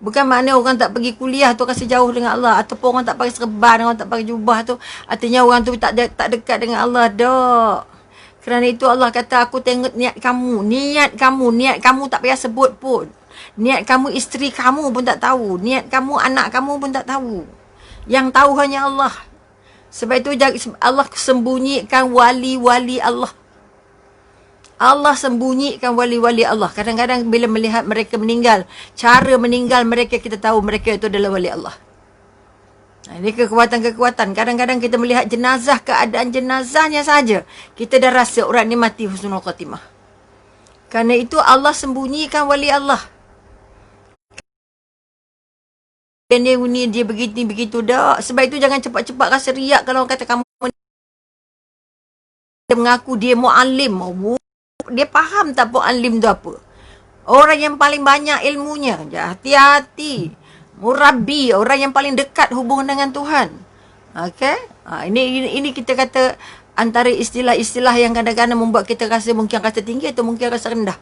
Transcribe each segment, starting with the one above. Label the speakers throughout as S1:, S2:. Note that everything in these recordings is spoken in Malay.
S1: Bukan makna orang tak pergi kuliah tu rasa jauh dengan Allah. Ataupun orang tak pakai serban, orang tak pakai jubah tu. Artinya orang tu tak dekat dengan Allah. Tak. Kerana itu Allah kata, aku tengok niat kamu. Niat kamu tak payah sebut pun. Niat kamu isteri kamu pun tak tahu. Niat kamu anak kamu pun tak tahu. Yang tahu hanya Allah. Sebab itu Allah sembunyikan wali-wali Allah. Allah sembunyikan wali-wali Allah. Kadang-kadang bila melihat mereka meninggal, cara meninggal mereka, kita tahu mereka itu adalah wali Allah. Ini kekuatan-kekuatan. Kadang-kadang kita melihat jenazah, keadaan jenazahnya saja, kita dah rasa orang ni mati husnul khatimah. Kerana itu Allah sembunyikan wali Allah. Dia begitu dah. Sebab itu jangan cepat-cepat rasa riak kalau orang kata kamu mengaku dia mu'alim. Dia faham tak mu'alim tu apa? Orang yang paling banyak ilmunya. Hati-hati. Murabbi, orang yang paling dekat hubungan dengan Tuhan. Okey? Ini kita kata antara istilah-istilah yang kadang-kadang membuat kita rasa mungkin rasa tinggi atau mungkin rasa rendah.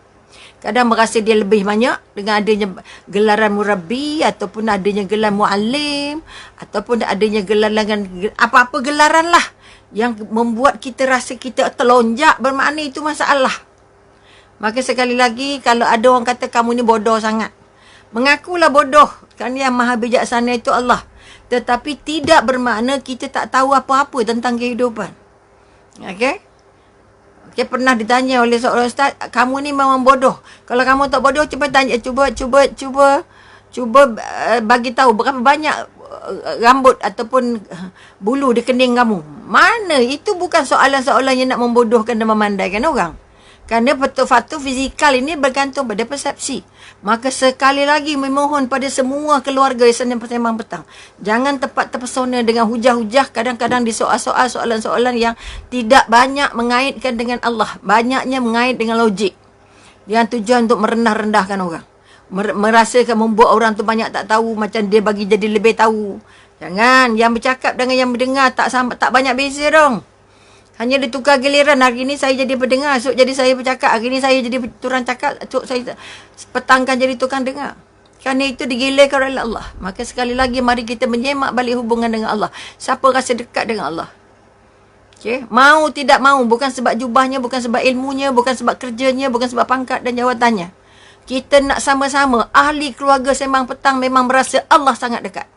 S1: Kadang merasa dia lebih banyak dengan adanya gelaran murabbi, ataupun adanya gelar mu'alim, ataupun adanya gelaran, apa-apa gelaran lah yang membuat kita rasa kita terlonjak, bermakna itu masalah. Maka sekali lagi, kalau ada orang kata kamu ni bodoh sangat, mengakulah bodoh, kerana yang maha bijaksana itu Allah. Tetapi tidak bermakna kita tak tahu apa-apa tentang kehidupan. Okey? Okey, pernah ditanya oleh seorang ustaz, kamu ni memang bodoh. Kalau kamu tak bodoh, cuba bagi tahu berapa banyak rambut ataupun bulu di kening kamu. Mana? Itu bukan soalan-soalan yang nak membodohkan dan memandaikan orang. Kerana faktor fizikal ini bergantung pada persepsi. Maka sekali lagi memohon pada semua keluarga Islam Sembang Petang, jangan terpesona dengan hujah-hujah kadang-kadang di soal-soal, soalan-soalan yang tidak banyak mengaitkan dengan Allah. Banyaknya mengait dengan logik. Yang tujuan untuk merendah-rendahkan orang. Merasakan membuat orang tu banyak tak tahu, macam dia bagi jadi lebih tahu. Jangan. Yang bercakap dengan yang mendengar tak banyak beza dong. Hanya ditukar giliran. Hari ni saya jadi pendengar, esok jadi saya bercakap. Hari ni saya jadi turang cakap, esok saya petangkan jadi tukang dengar. Kerana itu digilakan oleh Allah. Maka sekali lagi mari kita menyemak balik hubungan dengan Allah. Siapa rasa dekat dengan Allah? Okay? Mau tidak mau, bukan sebab jubahnya, bukan sebab ilmunya, bukan sebab kerjanya, bukan sebab pangkat dan jawatannya. Kita nak sama-sama, ahli keluarga Sembang Petang memang merasa Allah sangat dekat.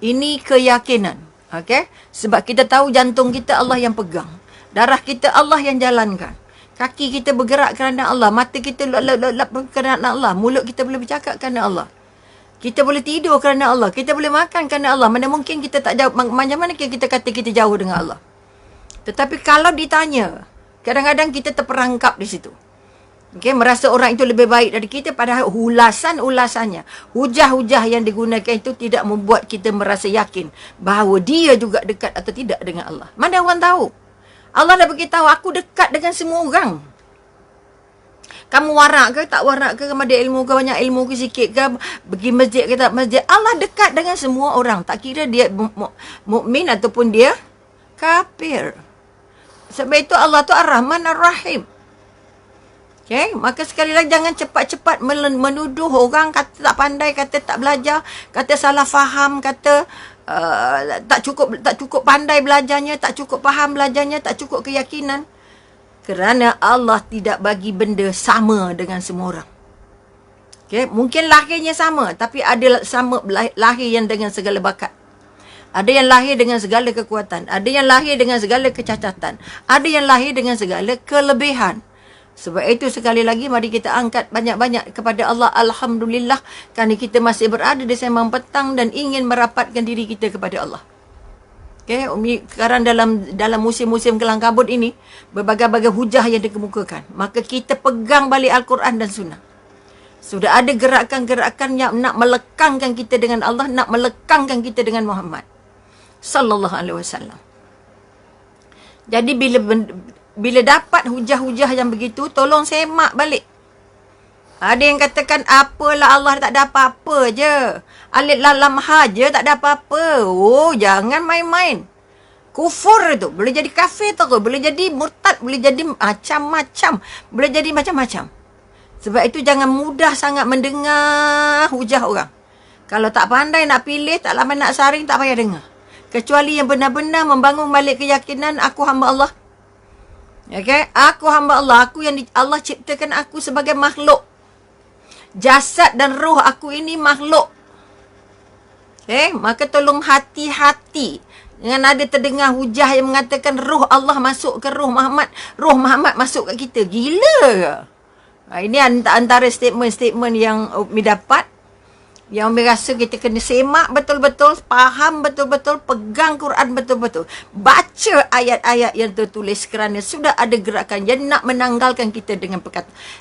S1: Ini keyakinan. Okay? Sebab kita tahu jantung kita Allah yang pegang. Darah kita Allah yang jalankan. Kaki kita bergerak kerana Allah. Mata kita kerana Allah. Mulut kita boleh bercakap kerana Allah. Kita boleh tidur kerana Allah. Kita boleh makan kerana Allah. Mana mungkin kita tak jauh. Macam mana kita kata kita jauh dengan Allah. Tetapi kalau ditanya, kadang-kadang kita terperangkap di situ. Okay, merasa orang itu lebih baik dari kita, padahal ulasannya, hujah-hujah yang digunakan itu tidak membuat kita merasa yakin bahawa dia juga dekat atau tidak dengan Allah. Mana orang tahu? Allah dah beritahu, aku dekat dengan semua orang. Kamu warak ke, tak warak ke, kamu ada ilmu ke, banyak ilmu ke, sikit ke, pergi masjid ke, tak masjid. Allah dekat dengan semua orang. Tak kira dia mukmin ataupun dia kafir. Sebab itu Allah tu Ar-Rahman Ar-Rahim. Okay? Maka sekali lagi jangan cepat-cepat menuduh orang kata tak pandai, kata tak belajar, kata salah faham, kata tak cukup pandai belajarnya, tak cukup faham belajarnya, tak cukup keyakinan. Kerana Allah tidak bagi benda sama dengan semua orang. Okay? Mungkin lahirnya sama, tapi ada sama lahir yang dengan segala bakat. Ada yang lahir dengan segala kekuatan, ada yang lahir dengan segala kecacatan, ada yang lahir dengan segala kelebihan. Sebab itu sekali lagi mari kita angkat banyak-banyak kepada Allah. Alhamdulillah kerana kita masih berada di Sembang Petang dan ingin merapatkan diri kita kepada Allah. Okay, sekarang dalam musim-musim kelang kabut ini, berbagai-bagai hujah yang dikemukakan. Maka kita pegang balik Al-Quran dan Sunnah. Sudah ada gerakan-gerakan yang nak melekangkan kita dengan Allah, nak melekangkan kita dengan Muhammad sallallahu alaihi wasallam. Jadi bila dapat hujah-hujah yang begitu, tolong semak balik. Ada yang katakan, apalah Allah tak ada apa-apa je. Alif lam ha je tak ada apa-apa. Oh, jangan main-main. Kufur tu. Boleh jadi kafir tu. Boleh jadi murtad. Boleh jadi macam-macam. Boleh jadi macam-macam. Sebab itu jangan mudah sangat mendengar hujah orang. Kalau tak pandai nak pilih, tak lama nak saring, tak payah dengar. Kecuali yang benar-benar membangun balik keyakinan aku hamba Allah. Okay? Aku hamba Allah. Aku yang Allah ciptakan aku sebagai makhluk. Jasad dan roh aku ini makhluk. Okay? Maka tolong hati-hati. Jangan ada terdengar hujah yang mengatakan roh Allah masuk ke roh Muhammad. Roh Muhammad masuk kat kita. Gila ke? Ini antara statement-statement yang Umi dapat. Yang Umi rasa kita kena semak betul-betul, faham betul-betul, pegang Quran betul-betul. Baca ayat-ayat yang tertulis kerana sudah ada gerakan yang nak menanggalkan kita dengan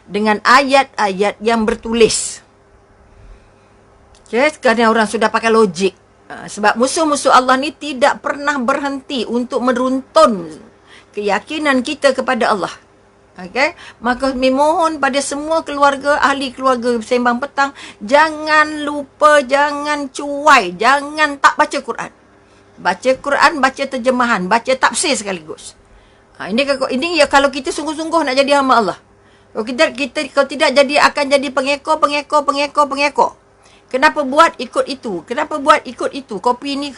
S1: dengan ayat-ayat yang bertulis. Okay, kerana orang sudah pakai logik. Sebab musuh-musuh Allah ni tidak pernah berhenti untuk meruntun keyakinan kita kepada Allah. Okay? Maka mohon pada semua keluarga, ahli keluarga Sembang Petang, jangan lupa, jangan cuai, jangan tak baca Quran. Baca Quran, baca terjemahan, baca tafsir sekaligus. Ini ya kalau kita sungguh-sungguh nak jadi hamba Allah. Kalau tidak jadi akan jadi pengekor. Kenapa buat ikut itu? Kenapa buat ikut itu? Kopi ini.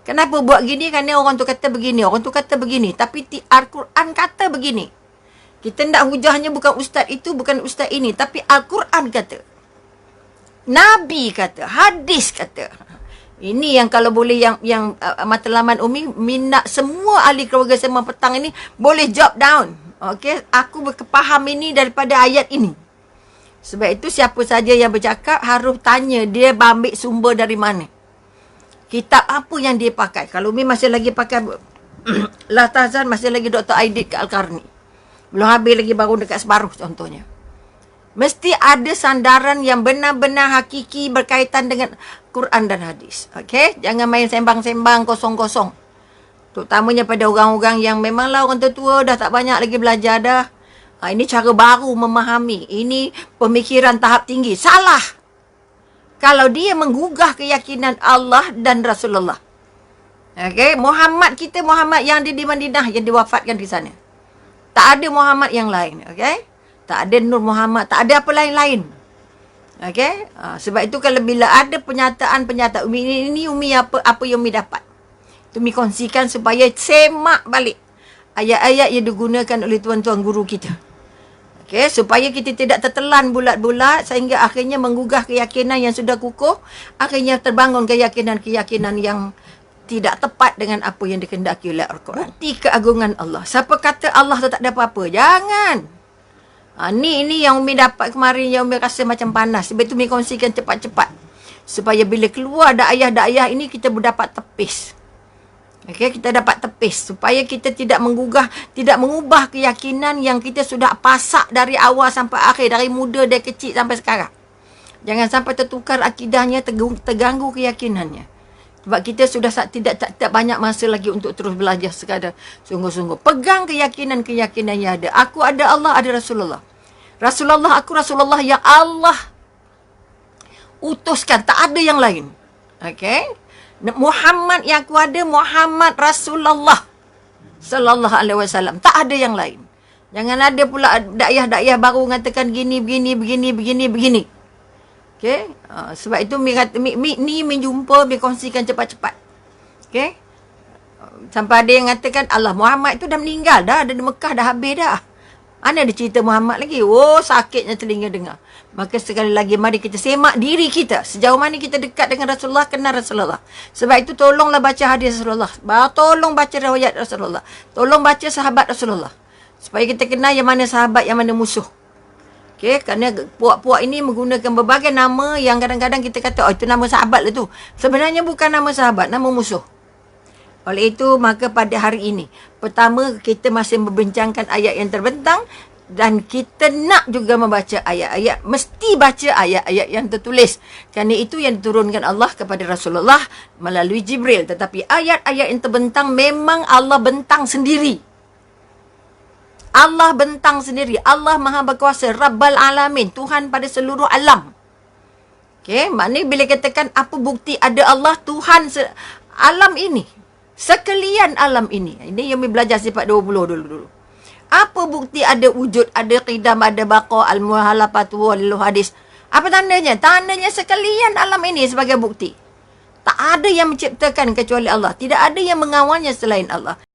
S1: Kenapa buat gini? Kerana orang tu kata begini, orang tu kata begini. Tapi Al-Quran kata begini. Kita nak hujahnya bukan ustaz itu, bukan ustaz ini. Tapi Al-Quran kata. Nabi kata. Hadis kata. Ini yang kalau boleh yang matlaman Umi, minat semua ahli keluarga Sembang Petang ini boleh jot down. Okay? Aku berkepaham ini daripada ayat ini. Sebab itu siapa saja yang bercakap harus tanya dia ambil sumber dari mana. Kitab apa yang dia pakai. Kalau Umi masih lagi pakai Latazan, masih lagi Dr. Aidit Al-Qarni. Belum habis lagi, baru dekat separuh contohnya. Mesti ada sandaran yang benar-benar hakiki berkaitan dengan Quran dan hadis. Okey? Jangan main sembang-sembang kosong-kosong. Terutamanya pada orang-orang yang memanglah orang tua dah tak banyak lagi belajar dah. Ini cara baru memahami. Ini pemikiran tahap tinggi. Salah! Kalau dia menggugah keyakinan Allah dan Rasulullah. Okey? Muhammad kita, Muhammad yang di Madinah, yang diwafatkan di sana. Tak ada Muhammad yang lain. Okay? Tak ada Nur Muhammad. Tak ada apa lain-lain. Okay? Sebab itu kalau bila ada penyataan-penyataan ini Umi apa yang Umi dapat. Itu Umi kongsikan supaya semak balik ayat-ayat yang digunakan oleh tuan-tuan guru kita. Okay? Supaya kita tidak tertelan bulat-bulat sehingga akhirnya menggugah keyakinan yang sudah kukuh. Akhirnya terbangun keyakinan-keyakinan yang tidak tepat dengan apa yang dikehendaki oleh Al-Quran. Bukti keagungan Allah. Siapa kata Allah tu tak ada apa-apa? Jangan. Ini yang Umi dapat kemarin, yang Umi rasa macam panas. Sebab itu Umi kongsikan cepat-cepat. Supaya bila keluar dakwah-dakwah ini, kita dapat tepis. Okay, kita dapat tepis. Supaya kita tidak mengubah keyakinan yang kita sudah pasak dari awal sampai akhir. Dari muda, dari kecil sampai sekarang. Jangan sampai tertukar akidahnya, terganggu keyakinannya. Sebab kita sudah tidak banyak masa lagi untuk terus belajar sekadar sungguh-sungguh. Pegang keyakinan-keyakinan yang ada. Aku ada Allah, ada Rasulullah. Aku Rasulullah yang Allah utuskan. Tak ada yang lain. Okay? Muhammad yang aku ada, Muhammad Rasulullah sallallahu alaihi wasallam. Tak ada yang lain. Jangan ada pula dakwah-dakwah baru mengatakan begini. Okay? Sebab itu ni jumpa, kongsikan cepat-cepat. Okay? Sampai ada yang mengatakan Allah Muhammad itu dah meninggal dah. Ada di Mekah dah habis dah. Mana ada cerita Muhammad lagi? Oh, sakitnya telinga dengar. Maka sekali lagi mari kita semak diri kita. Sejauh mana kita dekat dengan Rasulullah, kenal Rasulullah. Sebab itu tolonglah baca hadis Rasulullah. Tolong baca riwayat Rasulullah. Tolong baca sahabat Rasulullah. Supaya kita kenal yang mana sahabat, yang mana musuh. Okay, kerana puak-puak ini menggunakan berbagai nama yang kadang-kadang kita kata, oh itu nama sahabat lah tu. Sebenarnya bukan nama sahabat, nama musuh. Oleh itu, maka pada hari ini, pertama kita masih membincangkan ayat yang terbentang dan kita nak juga membaca ayat-ayat. Mesti baca ayat-ayat yang tertulis. Kerana itu yang diturunkan Allah kepada Rasulullah melalui Jibril. Tetapi ayat-ayat yang terbentang memang Allah bentang sendiri. Allah bentang sendiri. Allah Maha Berkuasa. Rabbal Alamin. Tuhan pada seluruh alam. Okay. Maknanya bila katakan apa bukti ada Allah, Tuhan alam ini. Sekalian alam ini. Ini yang kami belajar sifat 20 dulu. Apa bukti ada wujud, ada qidam, ada baqa, al-muhalafatu wal hadis. Apa tandanya? Tandanya sekalian alam ini sebagai bukti. Tak ada yang menciptakan kecuali Allah. Tidak ada yang mengawalnya selain Allah.